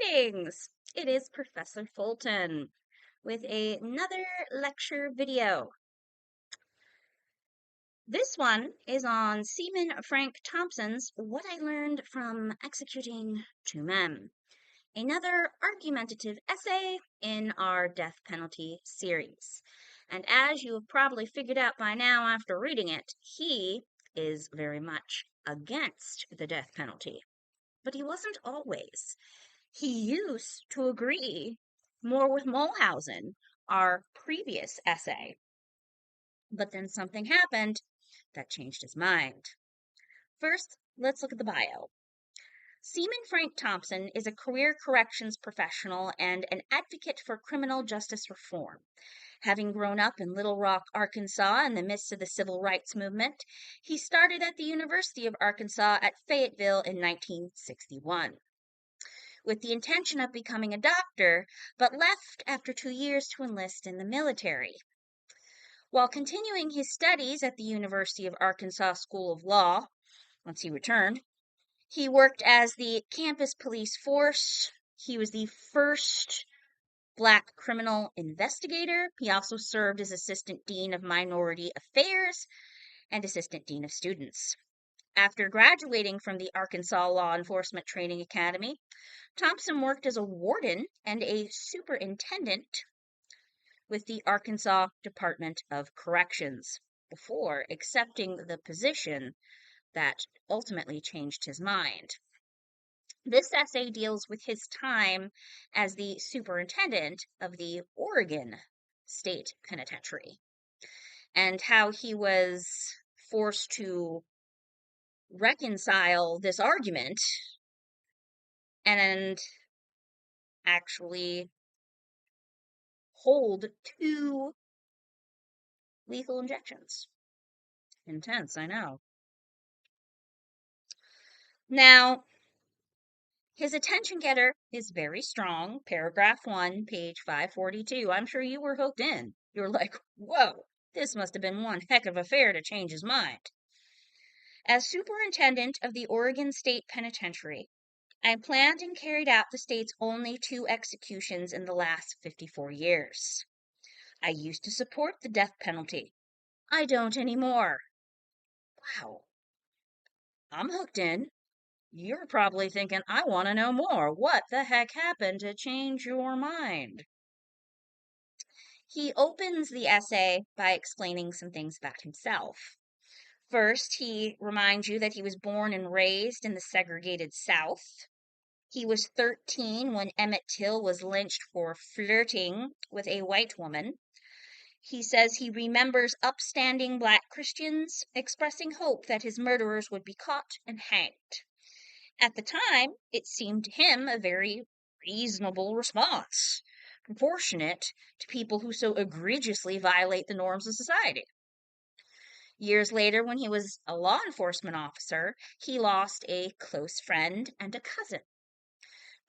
Greetings! It is Professor Fulton with another lecture video. This one is on Seaman Frank Thompson's What I Learned from Executing Two Men, another argumentative essay in our death penalty series. And as you have probably figured out by now after reading it, he is very much against the death penalty. But he wasn't always. He used to agree more with Mulhausen, our previous essay. But then something happened that changed his mind. First, let's look at the bio. Seaman Frank Thompson is a career corrections professional and an advocate for criminal justice reform. Having grown up in Little Rock, Arkansas in the midst of the civil rights movement, he started at the University of Arkansas at Fayetteville in 1961. With the intention of becoming a doctor, but left after 2 years to enlist in the military. While continuing his studies at the University of Arkansas School of Law, once he returned, he worked as the campus police force. He was the first Black criminal investigator. He also served as Assistant Dean of Minority Affairs and Assistant Dean of Students. After graduating from the Arkansas Law Enforcement Training Academy, Thompson worked as a warden and a superintendent with the Arkansas Department of Corrections before accepting the position that ultimately changed his mind. This essay deals with his time as the superintendent of the Oregon State Penitentiary and how he was forced to reconcile this argument and actually hold 2 lethal injections. Intense, I know. Now, his attention getter is very strong. Paragraph 1, page 542. I'm sure you were hooked in. You were like, whoa, this must have been one heck of a affair to change his mind. As superintendent of the Oregon State Penitentiary, I planned and carried out the state's only 2 executions in the last 54 years. I used to support the death penalty. I don't anymore. Wow. I'm hooked in. You're probably thinking, I want to know more. What the heck happened to change your mind? He opens the essay by explaining some things about himself. First, he reminds you that he was born and raised in the segregated South. He was 13 when Emmett Till was lynched for flirting with a white woman. He says he remembers upstanding Black Christians expressing hope that his murderers would be caught and hanged. At the time, it seemed to him a very reasonable response, proportionate to people who so egregiously violate the norms of society. Years later, when he was a law enforcement officer, he lost a close friend and a cousin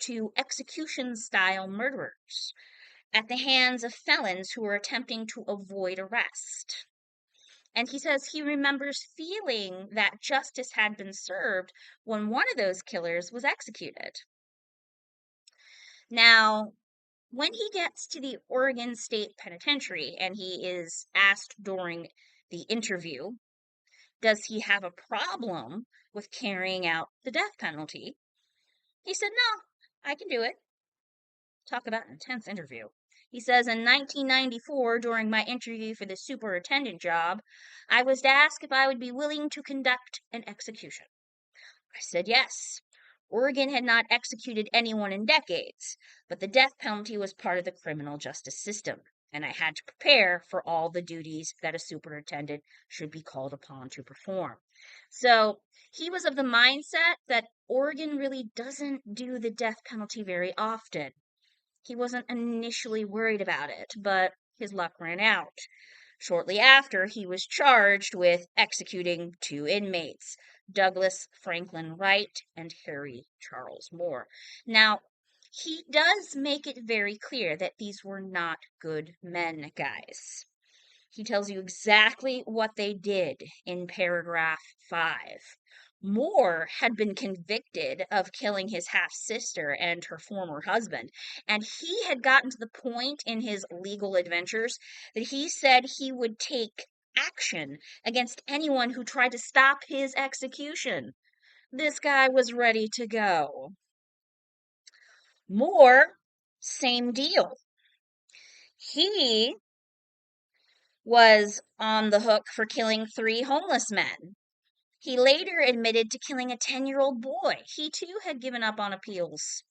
to execution-style murderers at the hands of felons who were attempting to avoid arrest. And he says he remembers feeling that justice had been served when one of those killers was executed. Now, when he gets to the Oregon State Penitentiary and he is asked during the interview, does he have a problem with carrying out the death penalty? He said, no, I can do it. Talk about an intense interview. He says, in 1994, during my interview for the superintendent job, I was asked if I would be willing to conduct an execution. I said yes. Oregon had not executed anyone in decades, but the death penalty was part of the criminal justice system, and I had to prepare for all the duties that a superintendent should be called upon to perform. So he was of the mindset that Oregon really doesn't do the death penalty very often. He wasn't initially worried about it, but his luck ran out. Shortly after, he was charged with executing 2 inmates, Douglas Franklin Wright and Harry Charles Moore. Now, he does make it very clear that these were not good men, guys. He tells you exactly what they did in paragraph 5. Moore had been convicted of killing his half-sister and her former husband, and he had gotten to the point in his legal adventures that he said he would take action against anyone who tried to stop his execution. This guy was ready to go. Moore, same deal. He was on the hook for killing 3 homeless men. He later admitted to killing a 10-year-old boy. He too had given up on appeals.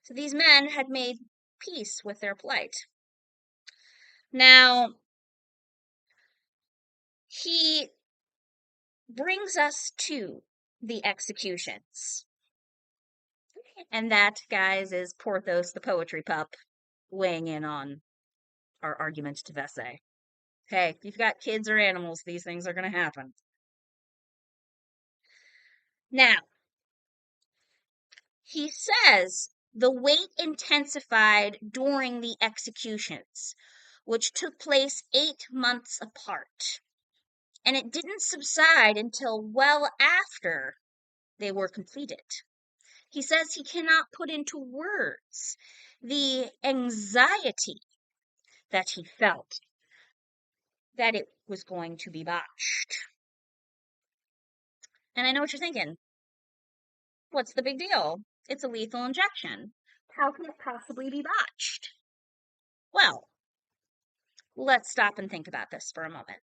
So these men had made peace with their plight. Now, he brings us to the executions. And that, guys, is Porthos the poetry pup weighing in on our argumentative essay. Hey, if you've got kids or animals, these things are going to happen. Now, he says the wait intensified during the executions, which took place 8 months apart, and it didn't subside until well after they were completed. He says he cannot put into words the anxiety that he felt that it was going to be botched. And I know what you're thinking. What's the big deal? It's a lethal injection. How can it possibly be botched? Well, let's stop and think about this for a moment.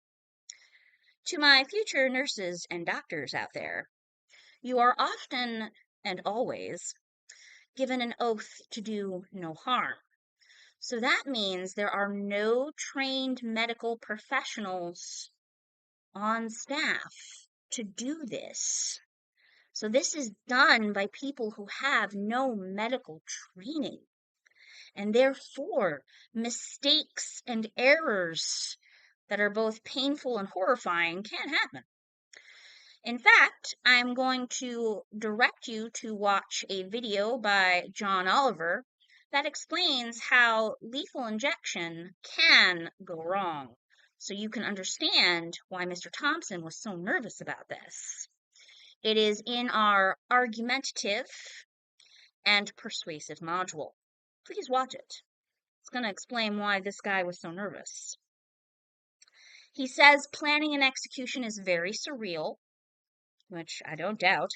To my future nurses and doctors out there, you are often and always given an oath to do no harm. So that means there are no trained medical professionals on staff to do this. So this is done by people who have no medical training. And therefore, mistakes and errors that are both painful and horrifying can happen. In fact, I'm going to direct you to watch a video by John Oliver that explains how lethal injection can go wrong, so you can understand why Mr. Thompson was so nervous about this. It is in our argumentative and persuasive module. Please watch it. It's going to explain why this guy was so nervous. He says planning an execution is very surreal, which I don't doubt.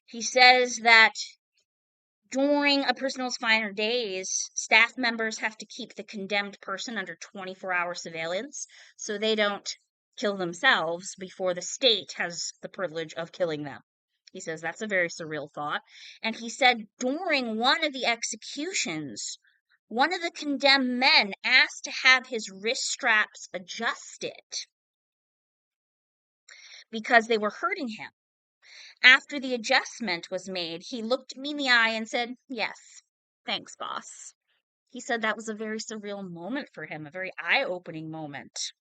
He says that during a person's final days, staff members have to keep the condemned person under 24-hour surveillance so they don't kill themselves before the state has the privilege of killing them. He says that's a very surreal thought. And he said during one of the executions, one of the condemned men asked to have his wrist straps adjusted because they were hurting him. After the adjustment was made, he looked me in the eye and said, "Yes, thanks, boss." He said that was a very surreal moment for him, a very eye-opening moment.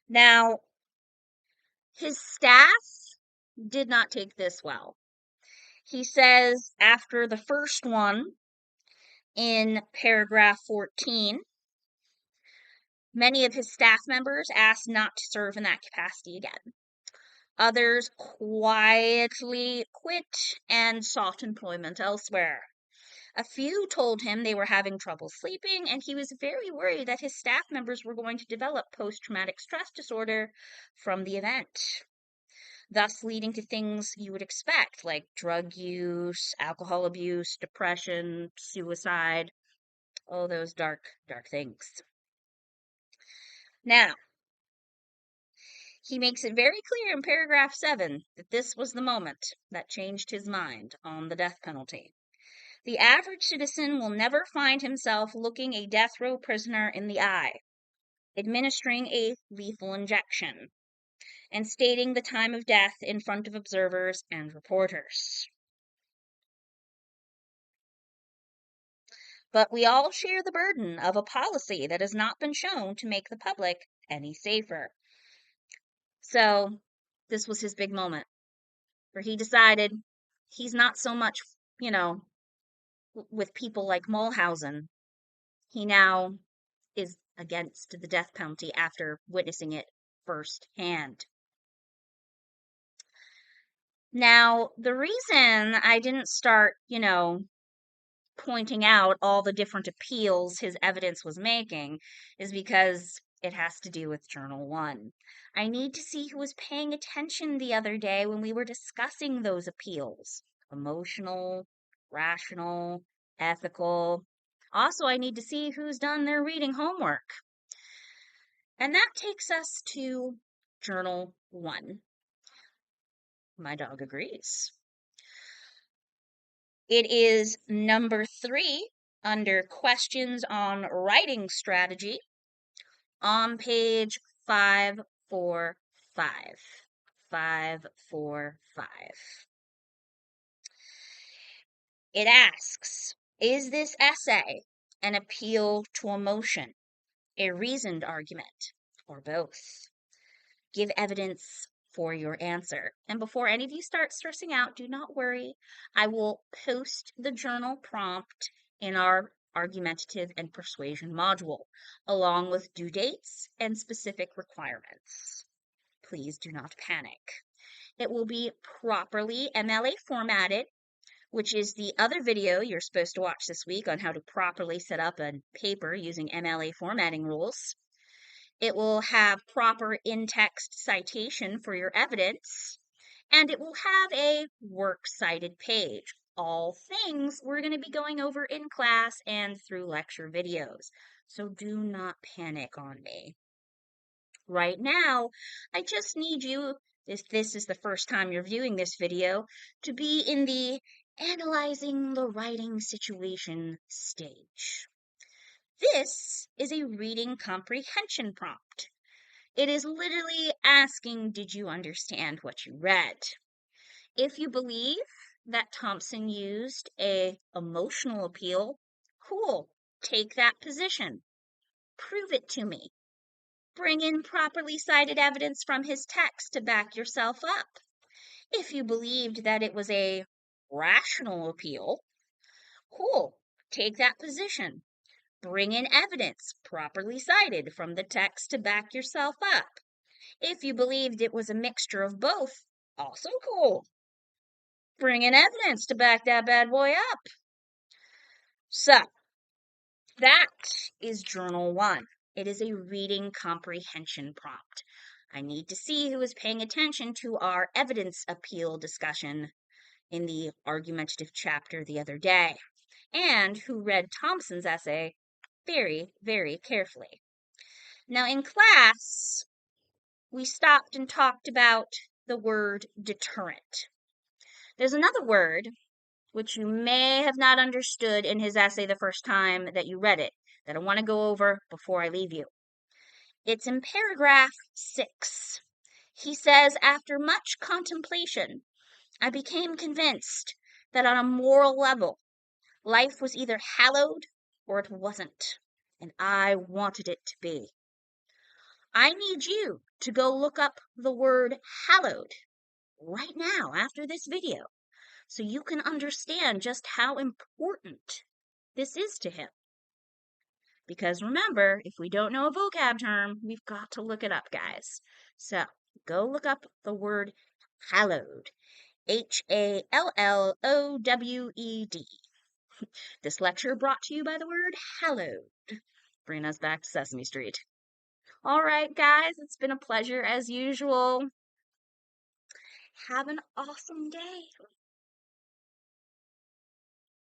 Now, his staff did not take this well. He says after the first one, in paragraph 14, many of his staff members asked not to serve in that capacity again. Others quietly quit and sought employment elsewhere. A few told him they were having trouble sleeping, and he was very worried that his staff members were going to develop post-traumatic stress disorder from the event, thus leading to things you would expect, like drug use, alcohol abuse, depression, suicide, all those dark, dark things. Now, he makes it very clear in paragraph 7 that this was the moment that changed his mind on the death penalty. The average citizen will never find himself looking a death row prisoner in the eye, administering a lethal injection, and stating the time of death in front of observers and reporters. But we all share the burden of a policy that has not been shown to make the public any safer. So this was his big moment where he decided he's not so much, with people like Mulhausen. He now is against the death penalty after witnessing it firsthand. Now, the reason I didn't start, pointing out all the different appeals his evidence was making is because it has to do with Journal 1. I need to see who was paying attention the other day when we were discussing those appeals: emotional, rational, ethical. Also, I need to see who's done their reading homework. And that takes us to Journal 1. My dog agrees. It is number 3 under questions on writing strategy on page 545. 545. It asks, is this essay an appeal to emotion, a reasoned argument, or both? Give evidence for your answer. And before any of you start stressing out, do not worry. I will post the journal prompt in our argumentative and persuasion module, along with due dates and specific requirements. Please do not panic. It will be properly MLA formatted, which is the other video you're supposed to watch this week on how to properly set up a paper using MLA formatting rules. It will have proper in-text citation for your evidence, and it will have a works cited page. All things we're going to be going over in class and through lecture videos. So do not panic on me. Right now, I just need you, if this is the first time you're viewing this video, to be in the analyzing the writing situation stage. This is a reading comprehension prompt. It is literally asking, did you understand what you read? If you believe that Thompson used a emotional appeal, cool, take that position. Prove it to me. Bring in properly cited evidence from his text to back yourself up. If you believed that it was a rational appeal, cool, take that position. Bring in evidence properly cited from the text to back yourself up. If you believed it was a mixture of both, also cool. Bring in evidence to back that bad boy up. So, that is Journal 1. It is a reading comprehension prompt. I need to see who is paying attention to our evidence appeal discussion in the argumentative chapter the other day, and who read Thompson's essay very, very carefully. Now, in class, we stopped and talked about the word deterrent. There's another word which you may have not understood in his essay the first time that you read it, that I want to go over before I leave you. It's in paragraph 6. He says, after much contemplation, I became convinced that on a moral level, life was either hallowed or it wasn't, and I wanted it to be. I need you to go look up the word hallowed right now after this video, so you can understand just how important this is to him. Because remember, if we don't know a vocab term, we've got to look it up, guys. So go look up the word hallowed. Hallowed. This lecture brought to you by the word hallowed. Bringing us back to Sesame Street. All right, guys, it's been a pleasure as usual. Have an awesome day.